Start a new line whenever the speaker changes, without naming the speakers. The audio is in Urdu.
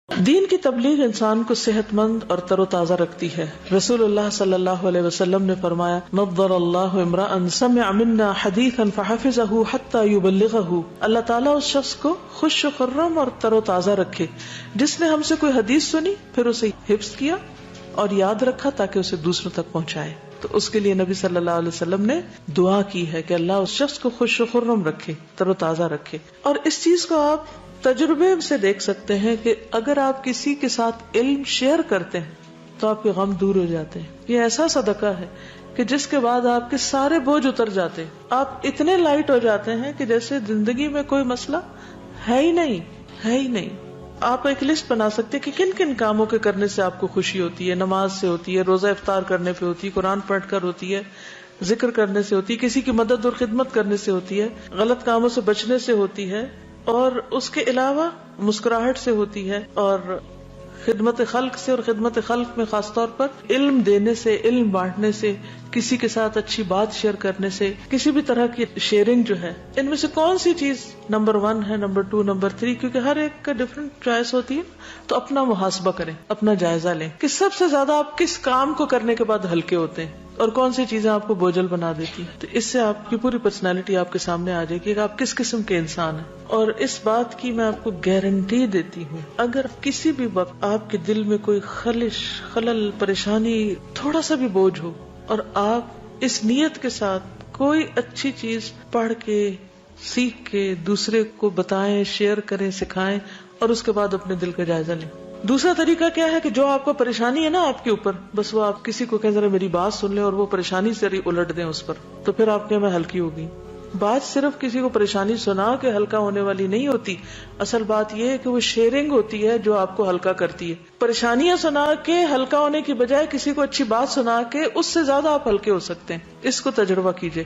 دین کی تبلیغ انسان کو صحت مند اور تر و تازہ رکھتی ہے۔ رسول اللہ صلی اللہ علیہ وسلم نے فرمایا، نضر اللہ امرأ سمع منا حدیثا فحفظہ حتی یبلغہ، اللہ تعالیٰ اس شخص کو خوش و خرم اور تر و تازہ رکھے جس نے ہم سے کوئی حدیث سنی پھر اسے حفظ کیا اور یاد رکھا تاکہ اسے دوسروں تک پہنچائے۔ تو اس کے لیے نبی صلی اللہ علیہ وسلم نے دعا کی ہے کہ اللہ اس شخص کو خوش و خرم رکھے، تر و تازہ رکھے۔ اور اس چیز کو آپ تجربے سے دیکھ سکتے ہیں کہ اگر آپ کسی کے ساتھ علم شیئر کرتے ہیں تو آپ کے غم دور ہو جاتے ہیں۔ یہ ایسا صدقہ ہے کہ جس کے بعد آپ کے سارے بوجھ اتر جاتے ہیں، آپ اتنے لائٹ ہو جاتے ہیں کہ جیسے زندگی میں کوئی مسئلہ ہے ہی نہیں۔ آپ ایک لسٹ بنا سکتے کہ کن کن کاموں کے کرنے سے آپ کو خوشی ہوتی ہے۔ نماز سے ہوتی ہے، روزہ افطار کرنے پہ ہوتی ہے، قرآن پڑھ کر ہوتی ہے، ذکر کرنے سے ہوتی ہے، کسی کی مدد اور خدمت کرنے سے ہوتی ہے، غلط کاموں سے بچنے سے ہوتی ہے، اور اس کے علاوہ مسکراہٹ سے ہوتی ہے، اور خدمت خلق سے، اور خدمت خلق میں خاص طور پر علم دینے سے، علم بانٹنے سے، کسی کے ساتھ اچھی بات شیئر کرنے سے، کسی بھی طرح کی شیئرنگ جو ہے، ان میں سے کون سی چیز نمبر 1 ہے، نمبر 2، نمبر 3، کیونکہ ہر ایک کا ڈفرنٹ چوائس ہوتی ہے۔ تو اپنا محاسبہ کریں، اپنا جائزہ لیں کہ سب سے زیادہ آپ کس کام کو کرنے کے بعد ہلکے ہوتے ہیں اور کون سی چیزیں آپ کو بوجھل بنا دیتی ہیں۔ تو اس سے آپ کی پوری پرسنالٹی آپ کے سامنے آ جائے گی کہ آپ کس قسم کے انسان ہیں۔ اور اس بات کی میں آپ کو گارنٹی دیتی ہوں، اگر کسی بھی وقت آپ کے دل میں کوئی خلل، پریشانی، تھوڑا سا بھی بوجھ ہو، اور آپ اس نیت کے ساتھ کوئی اچھی چیز پڑھ کے، سیکھ کے دوسرے کو بتائیں، شیئر کریں، سکھائیں، اور اس کے بعد اپنے دل کا جائزہ لیں۔ دوسرا طریقہ کیا ہے کہ جو آپ کو پریشانی ہے نا آپ کے اوپر، بس وہ آپ کسی کو کہیں ذرا میری بات سن لیں اور وہ پریشانی سے الٹ دیں اس پر، تو پھر آپ کے میں ہلکی ہوگی۔ بات صرف کسی کو پریشانی سنا کے ہلکا ہونے والی نہیں ہوتی، اصل بات یہ ہے کہ وہ شیئرنگ ہوتی ہے جو آپ کو ہلکا کرتی ہے۔ پریشانیاں سنا کے ہلکا ہونے کی بجائے کسی کو اچھی بات سنا کے اس سے زیادہ آپ ہلکے ہو سکتے ہیں۔ اس کو تجربہ کیجئے۔